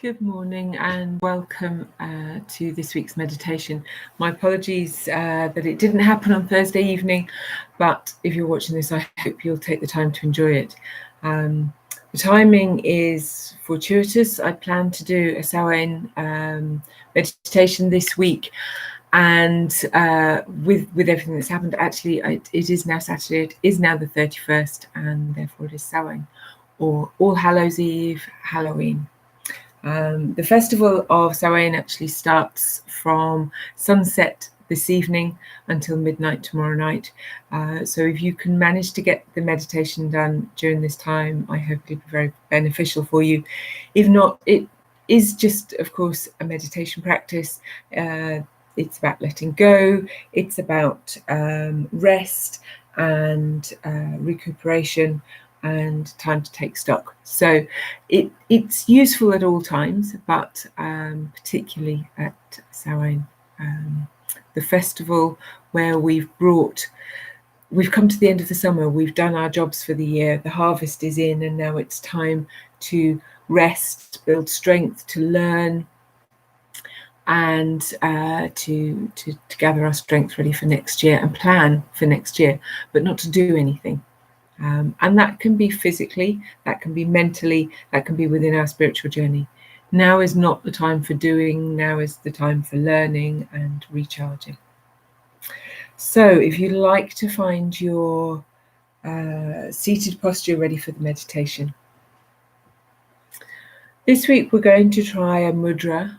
Good morning and welcome to this week's meditation. My apologies that it didn't happen on Thursday evening, but if you're watching this, I hope you'll take the time to enjoy it. The timing is fortuitous. I plan to do a Samhain meditation this week, and with everything that's happened, actually it is now Saturday. It is now the 31st, and therefore it is Samhain, or All Hallows Eve, Halloween. The festival of Samhain actually starts from sunset this evening until midnight tomorrow night. So if you can manage to get the meditation done during this time, I hope it'll be very beneficial for you. If not, it is just, of course, a meditation practice. It's about letting go. It's about rest and recuperation and time to take stock. So it's useful at all times, but particularly at Samhain, the festival where we've come to the end of the summer, we've done our jobs for the year, the harvest is in, and now it's time to rest, build strength, to learn, and to gather our strength ready for next year and plan for next year, but not to do anything. And that can be physically, that can be mentally, that can be within our spiritual journey. Now is not the time for doing, now is the time for learning and recharging. So if you like to find your seated posture ready for the meditation. This week we're going to try a mudra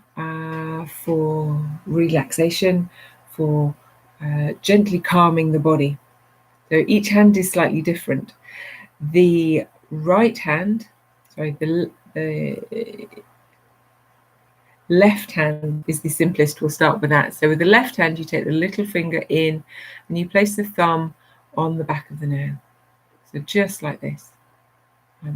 for relaxation, for gently calming the body. So each hand is slightly different. The right hand, the left hand is the simplest. We'll start with that. So with the left hand, you take the little finger in and you place the thumb on the back of the nail. So just like this.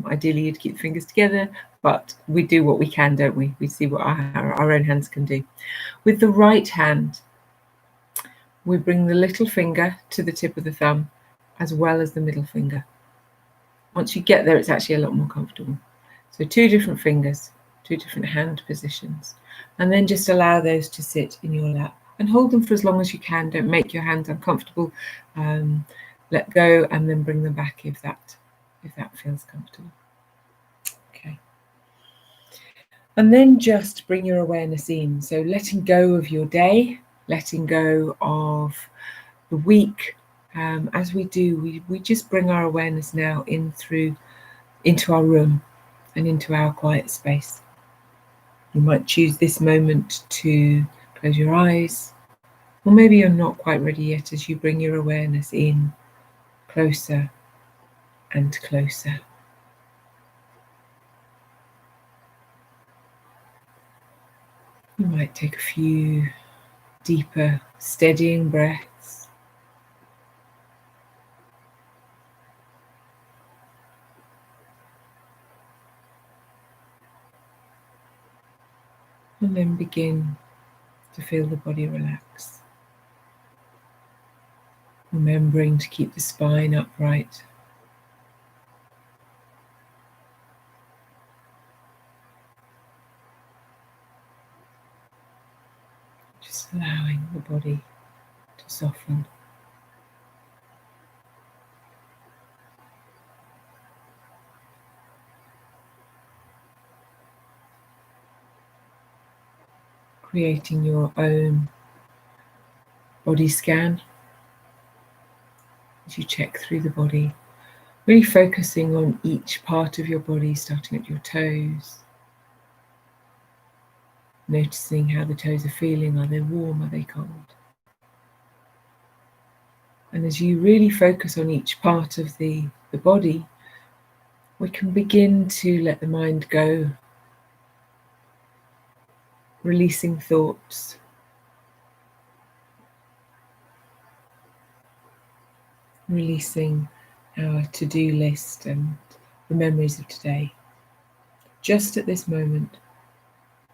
Ideally, you'd keep the fingers together, but we do what we can, don't we? We see what our own hands can do. With the right hand, we bring the little finger to the tip of the thumb, as well as the middle finger. Once you get there, it's actually a lot more comfortable. So 2 different fingers, 2 different hand positions, and then just allow those to sit in your lap and hold them for as long as you can. Don't make your hands uncomfortable. Let go and then bring them back if that feels comfortable. Okay. And then just bring your awareness in. So letting go of your day, letting go of the week. As we do, we just bring our awareness now into our room and into our quiet space. You might choose this moment to close your eyes, or maybe you're not quite ready yet as you bring your awareness in closer and closer. You might take a few deeper, steadying breaths. And then begin to feel the body relax. Remembering to keep the spine upright. Just allowing the body to soften. Creating your own body scan as you check through the body, really focusing on each part of your body, starting at your toes, noticing how the toes are feeling. Are they warm? Are they cold? And as you really focus on each part of the body, we can begin to let the mind go, releasing thoughts, releasing our to-do list and the memories of today. Just at this moment,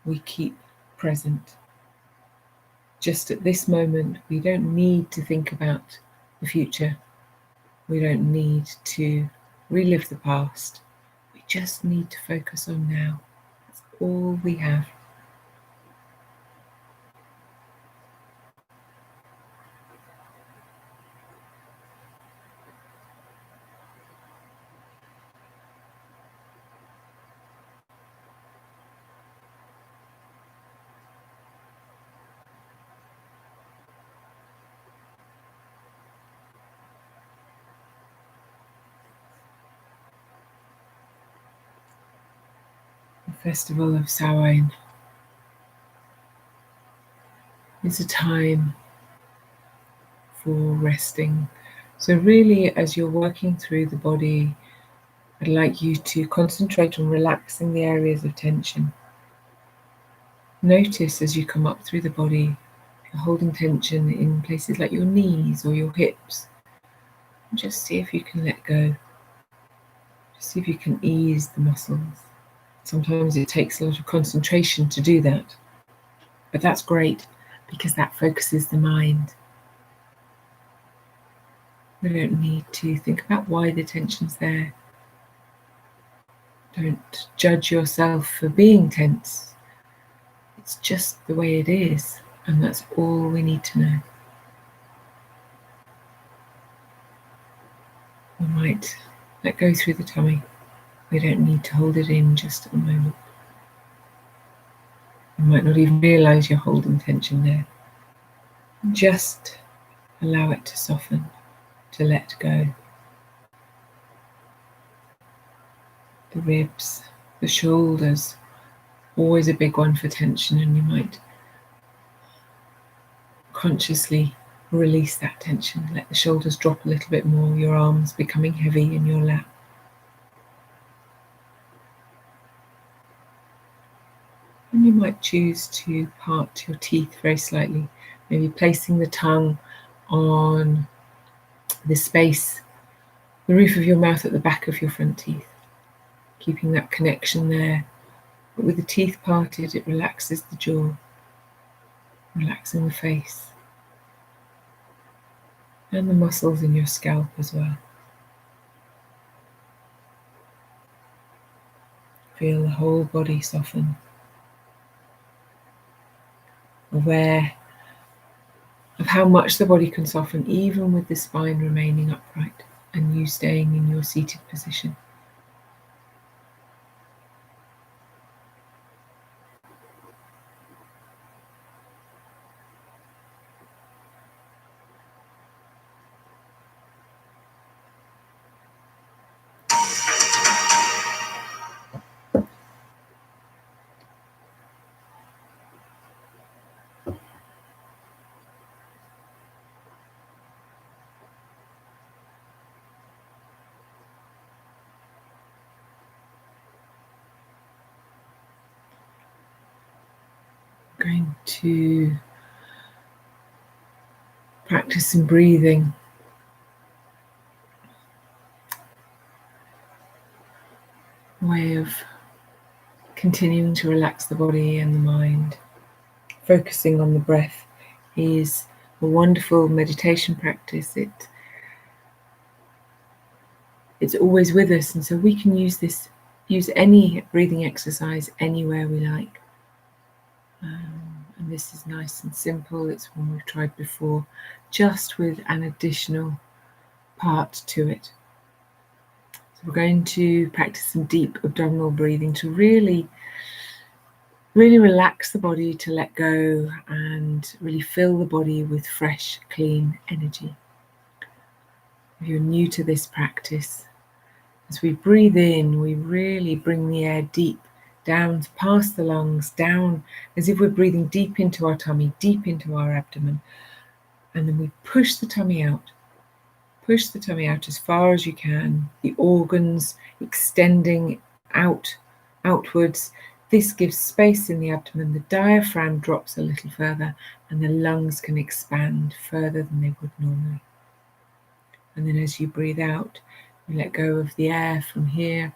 we keep present. Just at this moment, we don't need to think about the future. We don't need to relive the past. We just need to focus on now. all we have. The festival of Samhain is a time for resting. So really, as you're working through the body, I'd like you to concentrate on relaxing the areas of tension. Notice as you come up through the body, if you're holding tension in places like your knees or your hips. Just see if you can let go. Just see if you can ease the muscles. Sometimes it takes a lot of concentration to do that, but that's great because that focuses the mind. We don't need to think about why the tension's there. Don't judge yourself for being tense. It's just the way it is, and that's all we need to know. We might let go through the tummy. We don't need to hold it in just at the moment. You might not even realize you're holding tension there. Just allow it to soften, to let go. The ribs, the shoulders, always a big one for tension, and you might consciously release that tension. Let the shoulders drop a little bit more, your arms becoming heavy in your lap. And you might choose to part your teeth very slightly, maybe placing the tongue on the space, the roof of your mouth at the back of your front teeth, keeping that connection there. But with the teeth parted, it relaxes the jaw, relaxing the face, and the muscles in your scalp as well. Feel the whole body soften. Aware of how much the body can soften, even with the spine remaining upright and you staying in your seated position. Going to practice some breathing. A way of continuing to relax the body and the mind. Focusing on the breath is a wonderful meditation practice. It's always with us, and so we can use any breathing exercise anywhere we like. And this is nice and simple. It's one we've tried before, just with an additional part to it. So we're going to practice some deep abdominal breathing to really relax the body, to let go and really fill the body with fresh, clean energy. If you're new to this practice, as we breathe in, we really bring the air deep down past the lungs, down as if we're breathing deep into our tummy, deep into our abdomen. And then we push the tummy out. Push the tummy out as far as you can, the organs extending outwards. This gives space in the abdomen. The diaphragm drops a little further and the lungs can expand further than they would normally. And then as you breathe out, you let go of the air from here.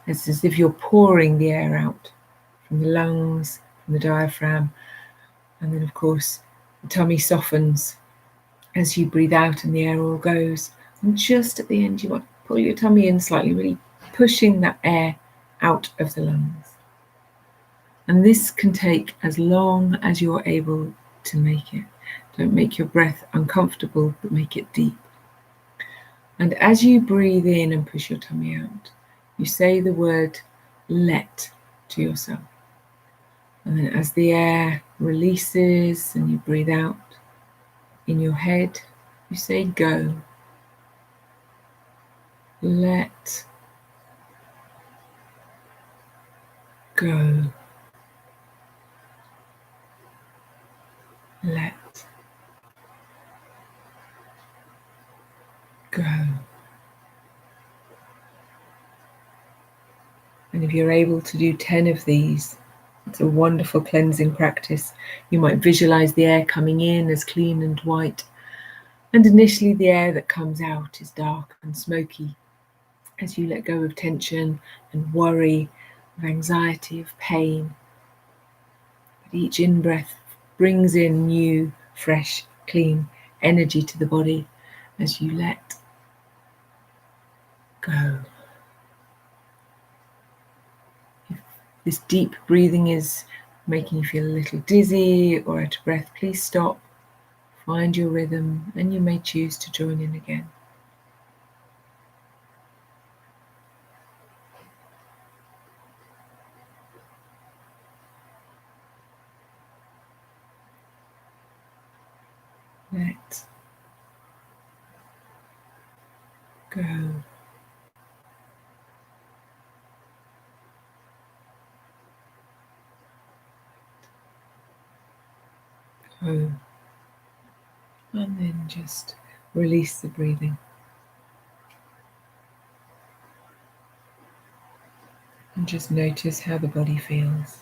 It's as if you're pouring the air out from the lungs, from the diaphragm. And then, of course, the tummy softens as you breathe out and the air all goes. And just at the end, you want to pull your tummy in slightly, really pushing that air out of the lungs. And this can take as long as you're able to make it. Don't make your breath uncomfortable, but make it deep. And as you breathe in and push your tummy out, you say the word let to yourself. And then as the air releases and you breathe out, in your head, you say go. Let go. Let go. And if you're able to do 10 of these, it's a wonderful cleansing practice. You might visualize the air coming in as clean and white, and initially the air that comes out is dark and smoky as you let go of tension and worry, of anxiety, of pain. But each in-breath brings in new, fresh, clean energy to the body as you let go. If this deep breathing is making you feel a little dizzy or out of breath, please stop, find your rhythm, and you may choose to join in again. Let go. Go. And then just release the breathing. And just notice how the body feels.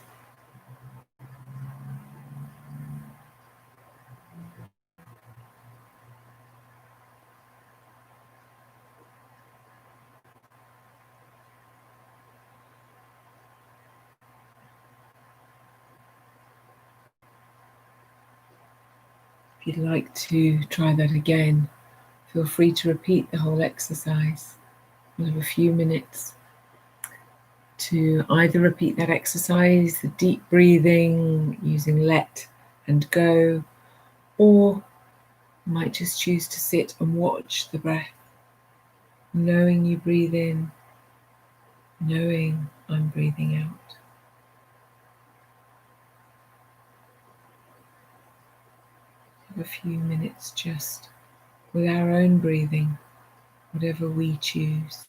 If you'd like to try that again, feel free to repeat the whole exercise. We'll have a few minutes to either repeat that exercise, the deep breathing, using let and go, or you might just choose to sit and watch the breath, knowing you breathe in, knowing I'm breathing out. Have a few minutes just with our own breathing, whatever we choose.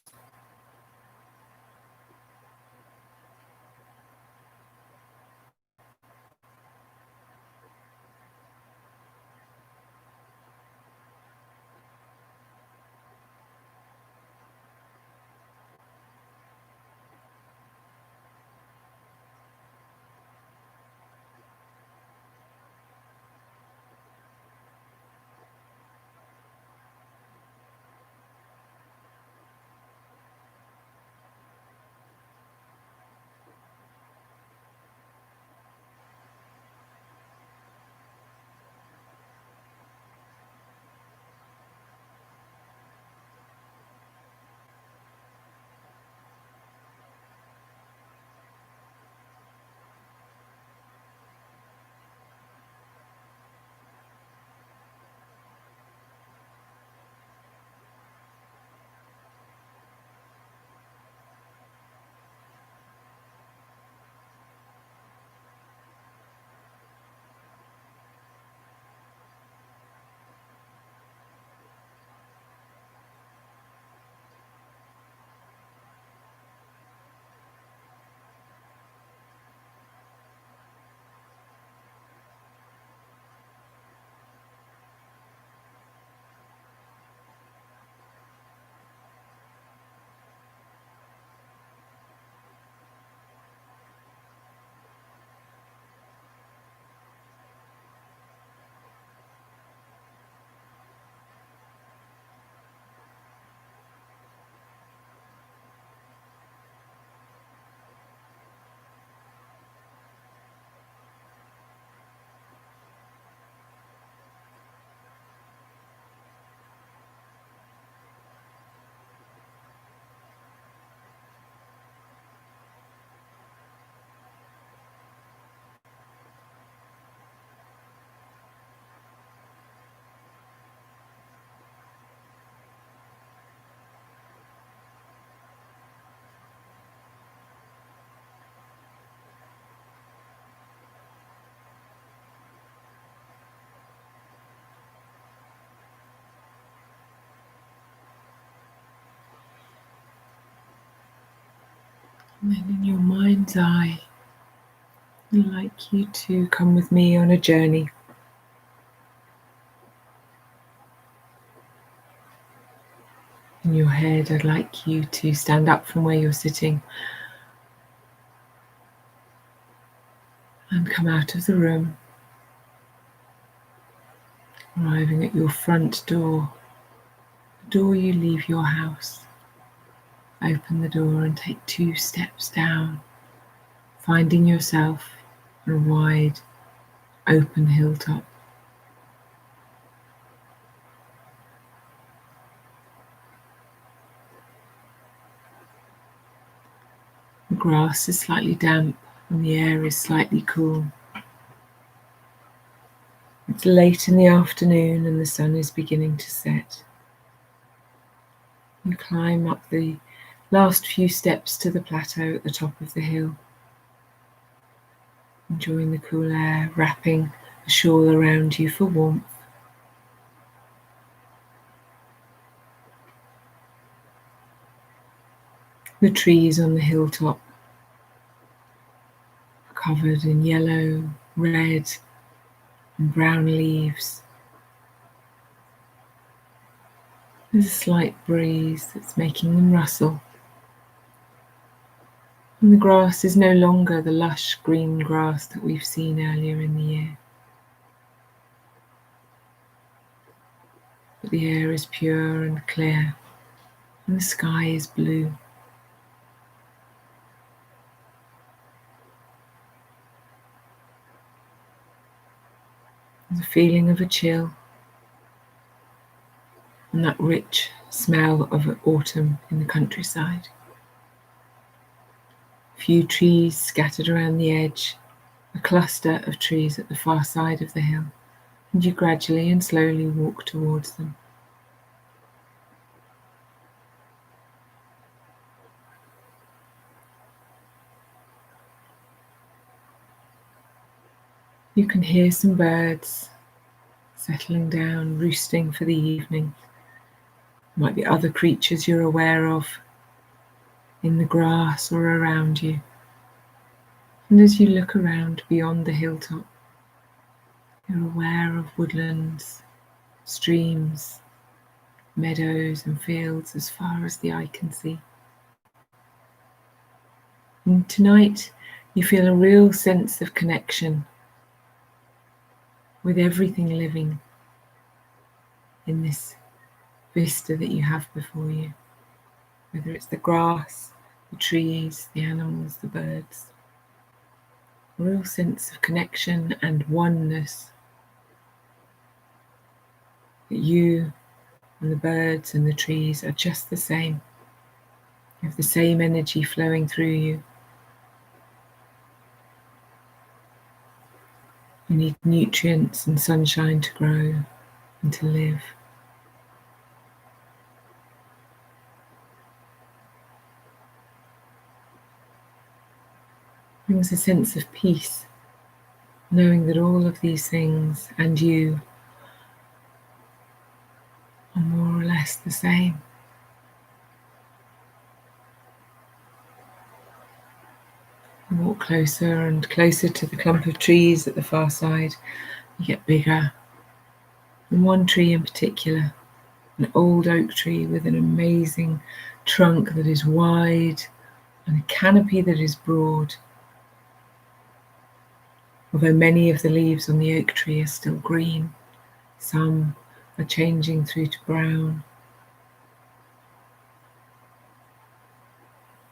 And then in your mind's eye, I'd like you to come with me on a journey. In your head, I'd like you to stand up from where you're sitting and come out of the room, arriving at your front door, the door you leave your house. Open the door and take 2 steps down, finding yourself on a wide, open hilltop. The grass is slightly damp and the air is slightly cool. It's late in the afternoon and the sun is beginning to set. You climb up the last few steps to the plateau at the top of the hill, enjoying the cool air, wrapping a shawl around you for warmth. The trees on the hilltop are covered in yellow, red, and brown leaves. There's a slight breeze that's making them rustle. And the grass is no longer the lush green grass that we've seen earlier in the year. But the air is pure and clear, and the sky is blue. There's a feeling of a chill, and that rich smell of autumn in the countryside. A few trees scattered around the edge, a cluster of trees at the far side of the hill, and you gradually and slowly walk towards them. You can hear some birds settling down, roosting for the evening. There might be other creatures you're aware of in the grass or around you. And as you look around beyond the hilltop, you're aware of woodlands, streams, meadows and fields as far as the eye can see. And tonight you feel a real sense of connection with everything living in this vista that you have before you, whether it's the grass, the trees, the animals, the birds. A real sense of connection and oneness, that you and the birds and the trees are just the same. You have the same energy flowing through you. You need nutrients and sunshine to grow and to live. It brings a sense of peace, knowing that all of these things and you are more or less the same. You walk closer and closer to the clump of trees at the far side. You get bigger. And one tree in particular, an old oak tree with an amazing trunk that is wide and a canopy that is broad. Although many of the leaves on the oak tree are still green, some are changing through to brown.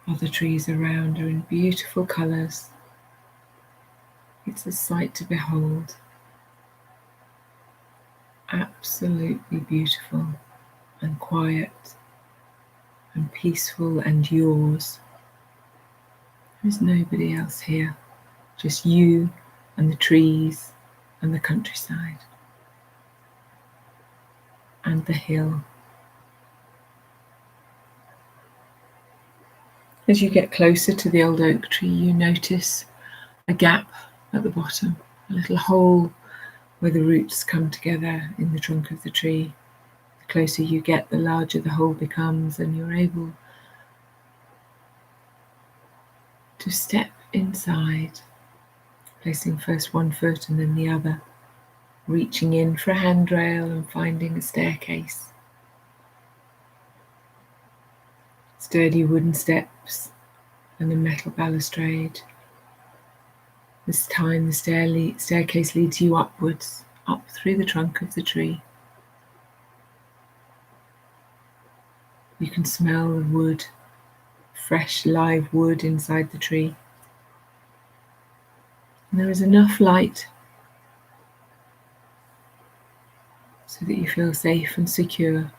Other trees around are in beautiful colours. It's a sight to behold. Absolutely beautiful and quiet and peaceful and yours. There's nobody else here, just you and the trees and the countryside and the hill. As you get closer to the old oak tree, you notice a gap at the bottom, a little hole where the roots come together in the trunk of the tree. The closer you get, the larger the hole becomes, and you're able to step inside, placing first one foot and then the other, reaching in for a handrail and finding a staircase. Sturdy wooden steps and a metal balustrade. This time the staircase leads you upwards, up through the trunk of the tree. You can smell the wood, fresh live wood inside the tree. And there is enough light so that you feel safe and secure,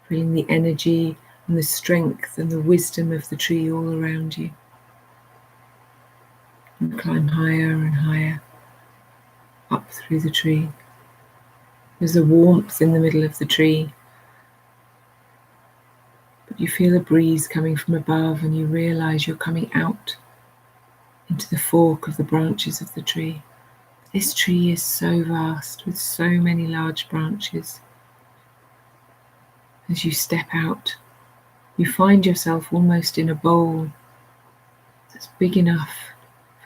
feeling the energy and the strength and the wisdom of the tree all around you. You climb higher and higher up through the tree. There's a warmth in the middle of the tree, but you feel a breeze coming from above and you realize you're coming out into the fork of the branches of the tree. This tree is so vast with so many large branches. As you step out, you find yourself almost in a bowl that's big enough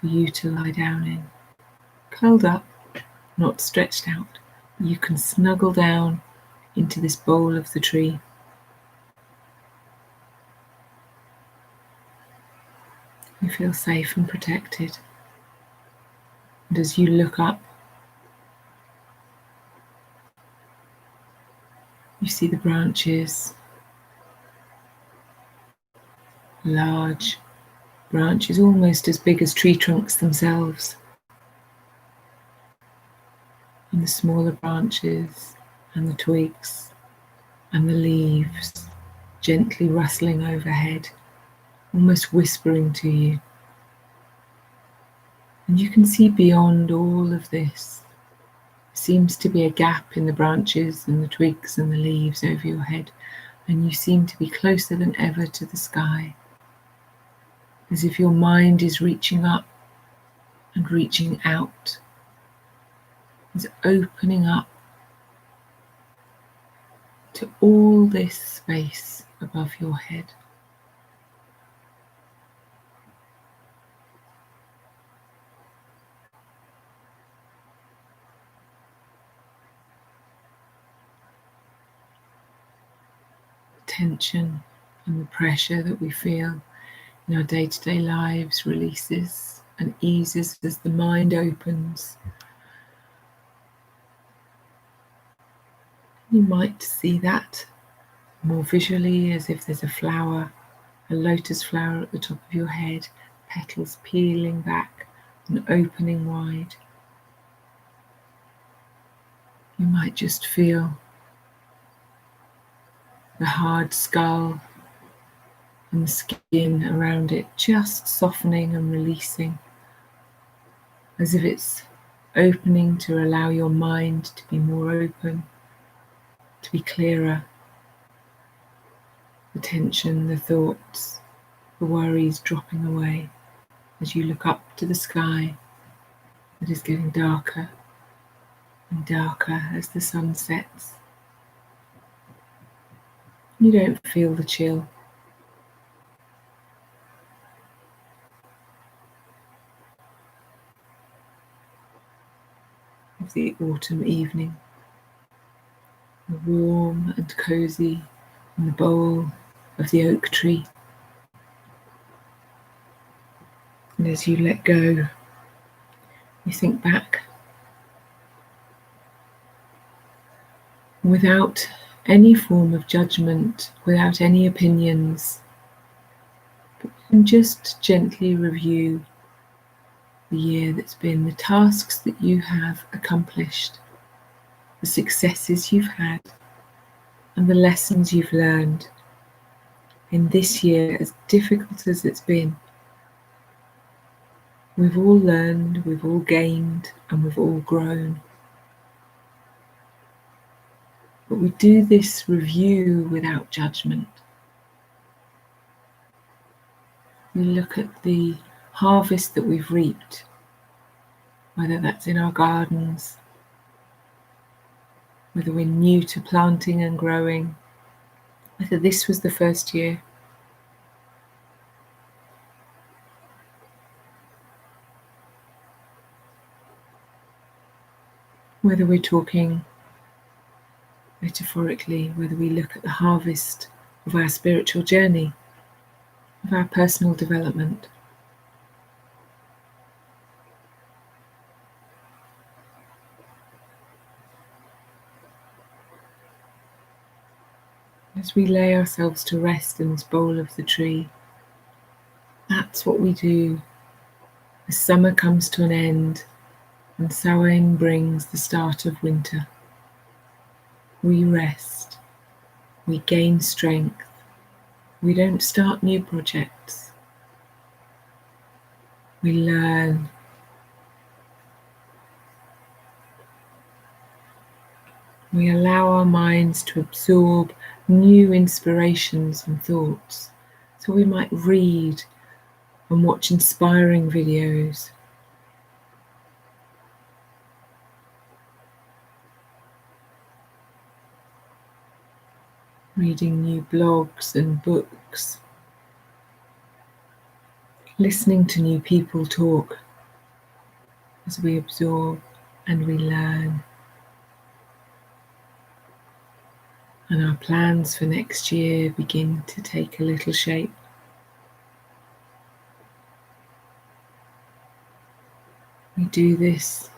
for you to lie down in. Curled up, not stretched out. You can snuggle down into this bowl of the tree. You feel safe and protected. And as you look up, you see the branches, large branches almost as big as tree trunks themselves. And the smaller branches and the twigs and the leaves gently rustling overhead, almost whispering to you. And you can see beyond all of this. There seems to be a gap in the branches and the twigs and the leaves over your head, and you seem to be closer than ever to the sky, as if your mind is reaching up and reaching out. Is opening up to all this space above your head. The tension and the pressure that we feel in our day-to-day lives releases and eases as the mind opens. You might see that more visually as if there's a flower, a lotus flower at the top of your head, petals peeling back and opening wide. You might just feel the hard skull and the skin around it just softening and releasing, as if it's opening to allow your mind to be more open, to be clearer. The tension, the thoughts, the worries dropping away as you look up to the sky that is getting darker and darker as the sun sets. You don't feel the chill. Of the autumn evening, warm and cozy in the bole of the oak tree. And as you let go, you think back without any form of judgment, without any opinions, but you can just gently review the year that's been, the tasks that you have accomplished, the successes you've had, and the lessons you've learned in this year, as difficult as it's been. We've all learned, we've all gained, and we've all grown. But we do this review without judgment. We look at the harvest that we've reaped, whether that's in our gardens, whether we're new to planting and growing, whether this was the first year. Whether we're talking metaphorically, whether we look at the harvest of our spiritual journey, of our personal development. As we lay ourselves to rest in this bowl of the tree, that's what we do as summer comes to an end and Samhain brings the start of winter. We rest, we gain strength, we don't start new projects. We learn, we allow our minds to absorb new inspirations and thoughts. So we might read and watch inspiring videos. Reading new blogs and books. Listening to new people talk as we absorb and we learn. And our plans for next year begin to take a little shape. We do this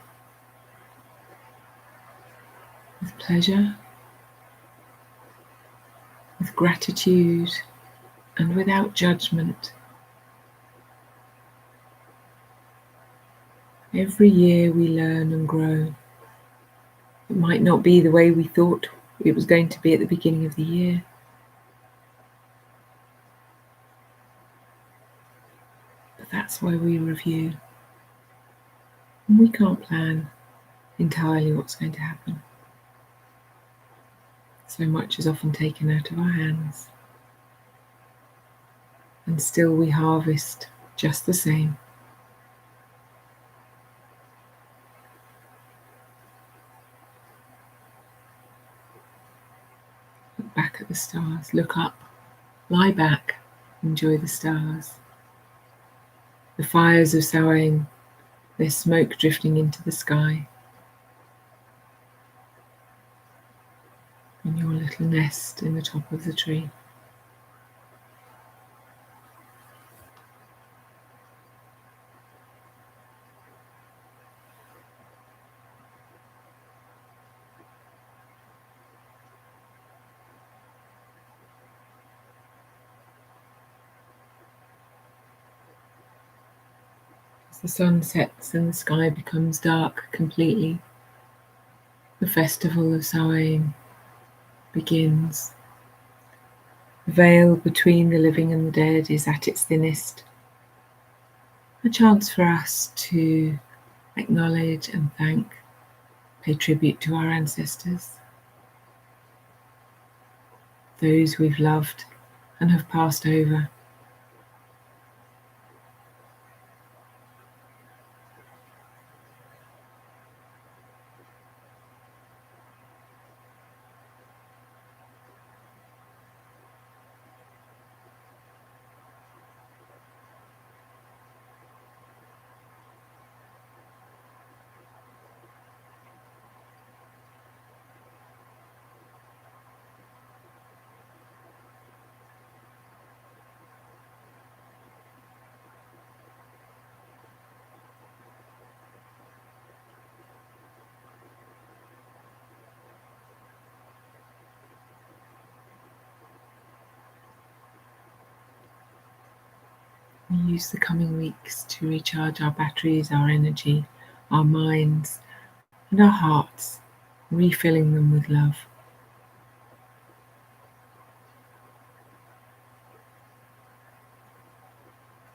with pleasure, with gratitude, and without judgment. Every year we learn and grow. It might not be the way we thought it was going to be at the beginning of the year. But that's why we review. And we can't plan entirely what's going to happen. So much is often taken out of our hands. And still we harvest just the same. Look back at the stars, look up, lie back, enjoy the stars. The fires of Samhain, their smoke drifting into the sky. And your little nest in the top of the tree. As the sun sets and the sky becomes dark completely, the festival of Samhain begins. The veil between the living and the dead is at its thinnest. A chance for us to acknowledge and thank, pay tribute to our ancestors, those we've loved and have passed over. We use the coming weeks to recharge our batteries, our energy, our minds, and our hearts, refilling them with love.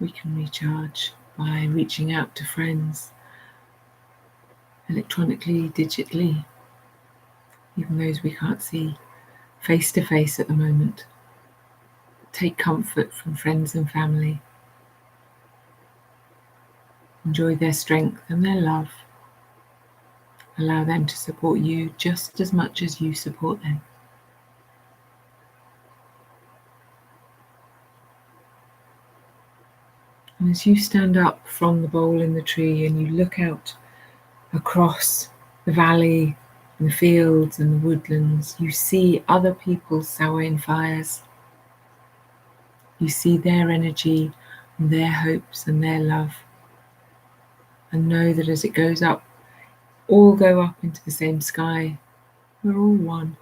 We can recharge by reaching out to friends, electronically, digitally, even those we can't see face to face at the moment. Take comfort from friends and family. Enjoy their strength and their love. Allow them to support you just as much as you support them. And as you stand up from the bowl in the tree and you look out across the valley and the fields and the woodlands. You see other people's Samhain fires. You see their energy and their hopes and their love. And know that as it goes up, all go up into the same sky. We're all one.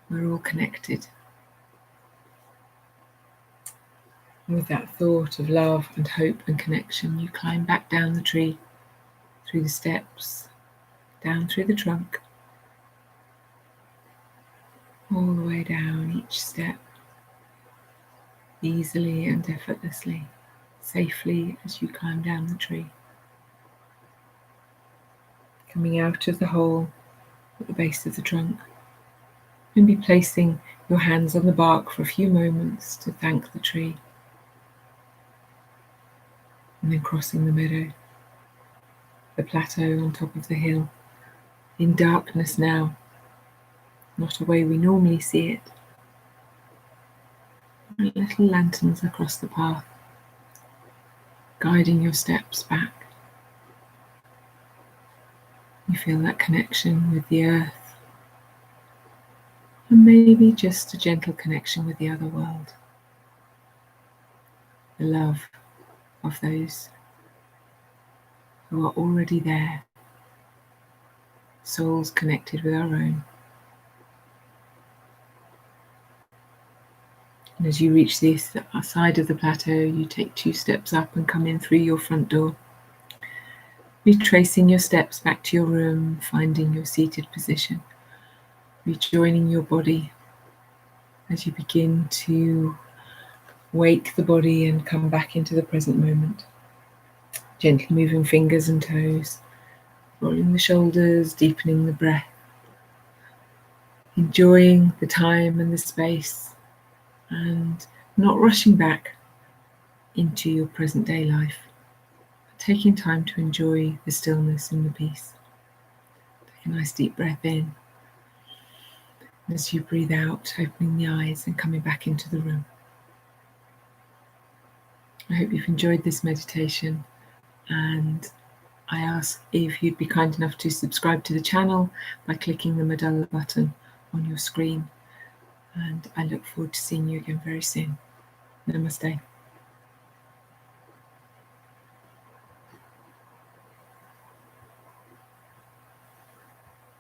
We're all connected. And with that thought of love and hope and connection, you climb back down the tree, through the steps, down through the trunk, all the way down each step, easily and effortlessly, safely as you climb down the tree. Coming out of the hole at the base of the trunk, and be placing your hands on the bark for a few moments to thank the tree. And then crossing the meadow, the plateau on top of the hill, in darkness now, not a way we normally see it. Little lanterns across the path, guiding your steps back. You feel that connection with the earth, and maybe just a gentle connection with the other world. The love of those who are already there, souls connected with our own. And as you reach this side of the plateau, you take 2 steps up and come in through your front door. Retracing your steps back to your room, finding your seated position, rejoining your body as you begin to wake the body and come back into the present moment. Gently moving fingers and toes, rolling the shoulders, deepening the breath, enjoying the time and the space, and not rushing back into your present day life. Taking time to enjoy the stillness and the peace. Take a nice deep breath in. As you breathe out, opening the eyes and coming back into the room. I hope you've enjoyed this meditation, and I ask if you'd be kind enough to subscribe to the channel by clicking the medalla button on your screen. And I look forward to seeing you again very soon. Namaste.